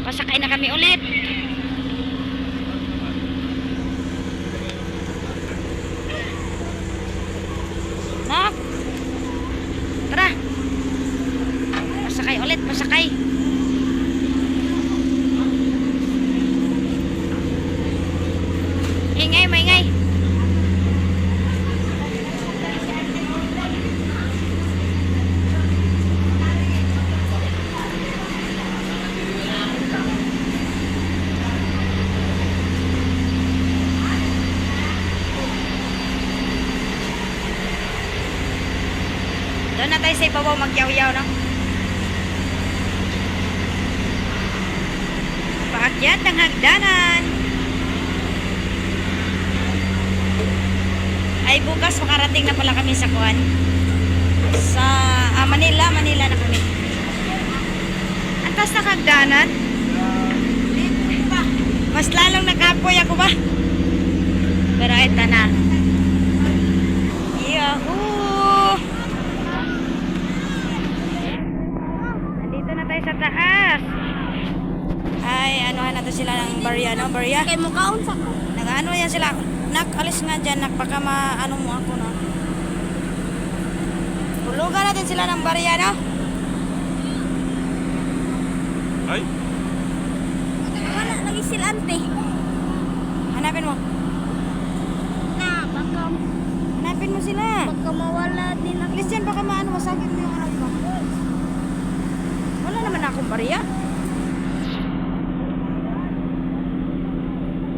Pasakay na kami ulit. Nak, tara. Pasakay ulit, pasakay. Ingay, maingay. Doon na tayo sa ibabaw magyaw-yaw, no? Paakyat ng hagdanan. Ay, bukas makarating na pala kami sa Kuan. Sa Manila na kami. Ang taas ng hagdanan. Mas lalong nag-apoy ako ba? Pero ito na. Yahoo! Nandito na tayo sa taas. Ay, anuhan natin sila ng barya, no? Barya. Kay mo kaon sa ko. Nag-ano yan sila. Nak, alis nga dyan. Nak, baka ma-ano mo ako, no? Tulugan natin sila ng barya, no? Ay? Wala lagi sila ante. Hanapin mo. Na baka Hanapin mo sila. mawala din ako. Alis dyan, baka ma-ano, masakit mo yung ano mo. Wala naman akong barya.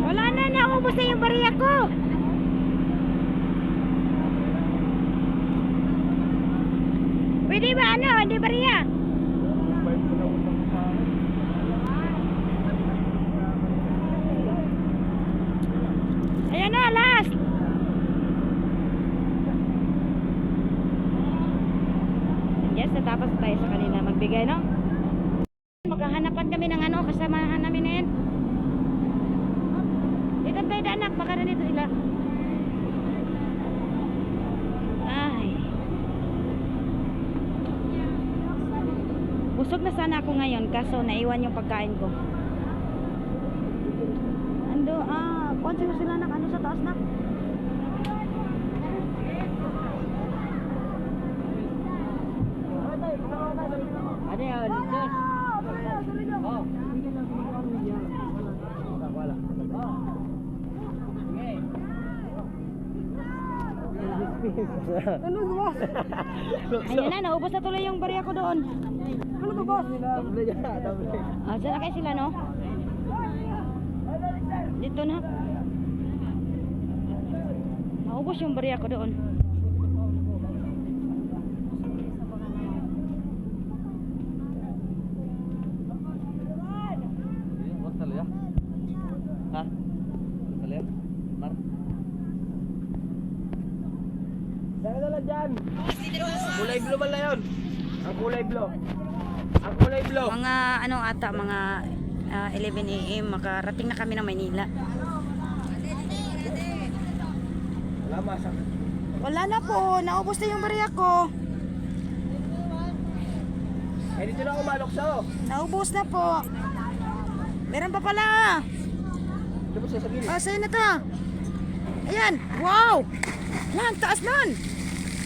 Wala na, naubos na yung barya ko. Pwede ba ano, hindi barya? Ayan na, last. Yes, natapos tayo sa kanila magbigay, no? Maghahanapan kami ng ano, kasamahan namin na yan. Dito tayo na, anak, baka na dito sila. Ay. Busog na sana ako ngayon, kaso naiwan yung pagkain ko. Ando, konsin sila nak, ano sa taas nak? Ano yan? Diyos? Oh. Wala. Ayun na, naubos na tuloy yung barya ko doon. Ano ba boss? Saan na kayo sila, no? Dito na. Naubos yung barya ko doon. Ha? Salya? Mar? Dala dyan! Kulay blue man na yun! Ang kulay blue! Ang kulay blue! Mga ano ata, mga 11 AM makarating na kami ng Maynila. Wala masak. Wala na po, naubos na yung barya ko. Eh dito na ako malokso! Naubos na po. Meron pa pala. Diba siya sa gilid? Sa'yo na to. Ayan, wow! Yan, taas nun.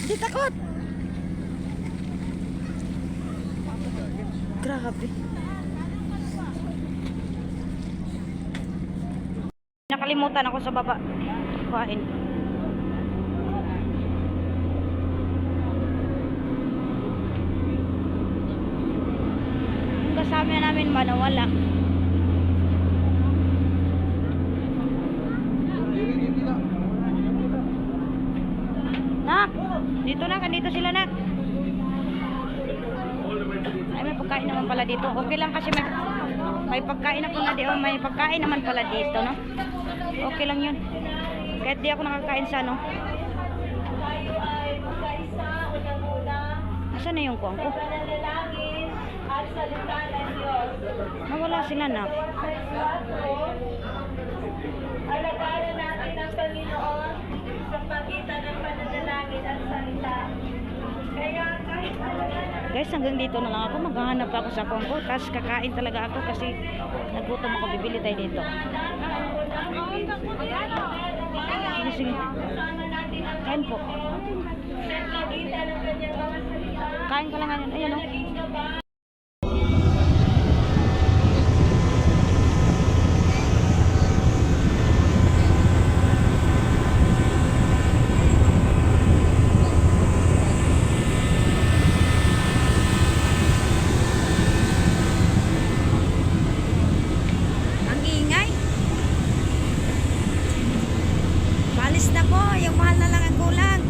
Hindi takot. Grabe. Nakalimutan ako sa baba. Kain. Yung kasama namin ba nawala? Nak, dito na, dito sila nak. Ay, may pagkain naman pala dito. Okay lang kasi may pagkain ako na dito. May pagkain naman pala dito, no? Okay lang yun. Kahit di ako nakakain sa ano. Asan na yung kuwang ko? Nawala sila nak. Alagaran natin ang Panginoon sa pagitan ng pananalangin at salita. Kaya kahit Guys, hanggang dito na lang ako. Maghahanap ako sa phone ko. Tapos kakain talaga ako kasi nagutom ako. Bibili tayo dito. Sige, sige. Kain po. Kain ka lang ngayon. Ayan o. Ang ingay. Balis na po. Yung mahal na lang ang kulang.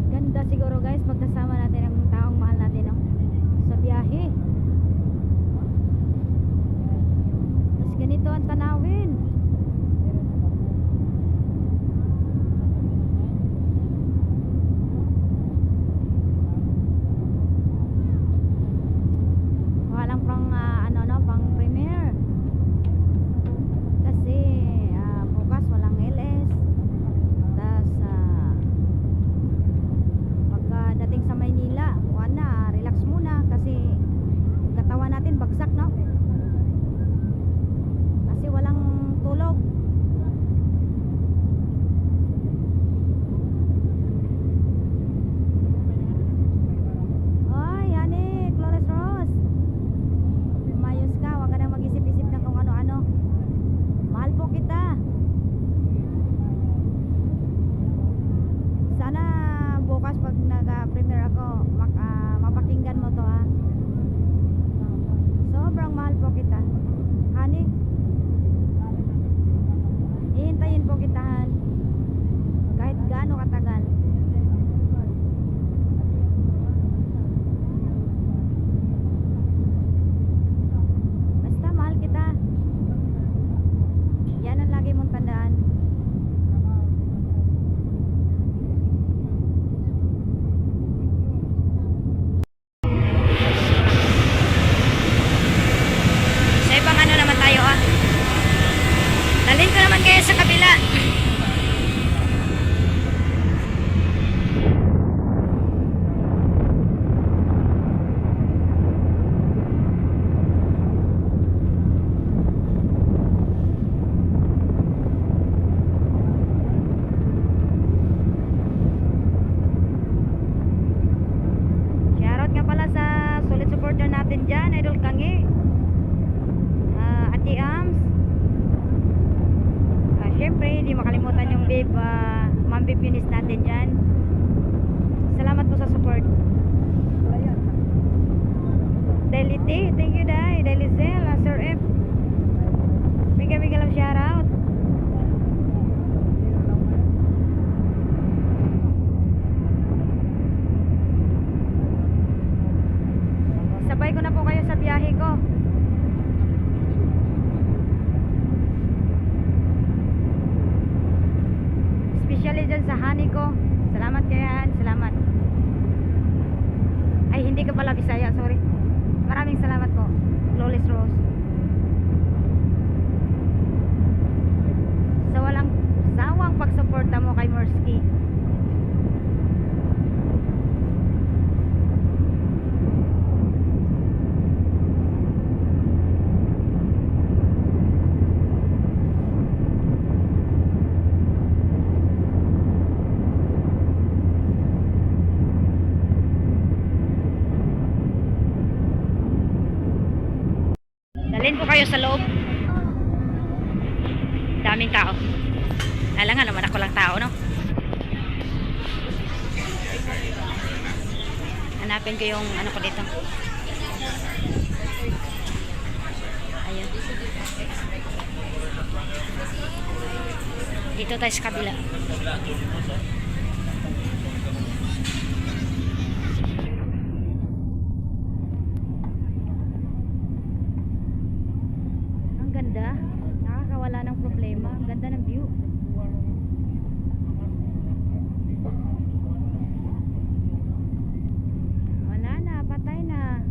Ganda siguro guys pagkasama natin ang taong mahal natin no? Sa biyahe. Mas ganito ang tanawin. Walang pang ano no, pang premiere. Kasi bukas walang LS. Tas pagkadating sa Maynila, wala, relax muna kasi katawan natin bagsak no. Kasi walang tulog. Oy, yani, Flores Rose. Umayos ka, wag ka nang mag-isip-isip ng kung ano-ano. Mahal po kita. Sana bukas pag nag-premiere ako, mapakinggan mo to ha. Sobrang mahal po kita. Honey, ihintayin po kita han. Kahit gaano katagal. Basta mahal kita. Yan ang lagi mong tandaan. Sa ibang ano naman tayo ah. Dalhin ko naman kayo sa kabila. Shoutout nga pala sa solid supporter natin dyan, Idol Kangi. Ate Ams. Syempre, hindi makalimutan yung babe, Ma'am Babe Eunice natin dyan. Salamat po sa support. Daily T, thank you Day. Daily Zell, Sir F. Mega lang shoutout. Sabay ko na po kayo sa biyahe ko. Especially dyan sa honey ko. Salamat kayan, salamat. Ay, hindi ka pala Bisaya, sorry. Maraming salamat po, Flawless Rose. Sa walang sawang pagsuporta mo kay Morsky. Dalhin ko kayo sa loob. Daming tao. Alangan naman ako lang tao, no? Hanapin ko yung ano ko dito. Ayun. Dito tayo sa kabila. Ang ganda. Nakakawala ng problema. Ang ganda ng view. Wala na. Patay na.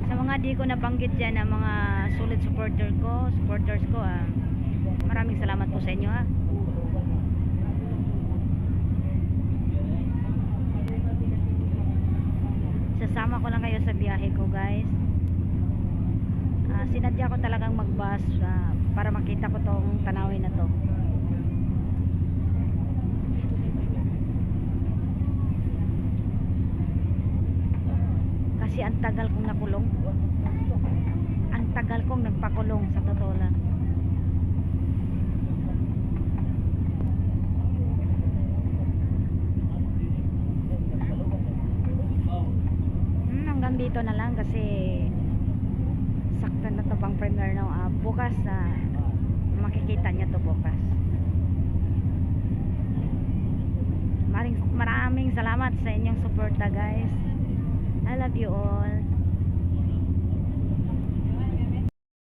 Sa mga di ko nabanggit dyan na mga solid supporters ko, maraming salamat po sa inyo ha. Sasama ko lang kayo sa biyahe ko guys. Sinadya ko talagang mag-bus para makita ko tong tanawin na to. Kasi ang tagal kong nakulong. Ang tagal kong nagpakulong sa totoo lang. Hanggang dito na lang kasi sakto na to pang premiere no. Bukas makikita niya to bukas. Maraming salamat sa inyong suporta guys. I love you all.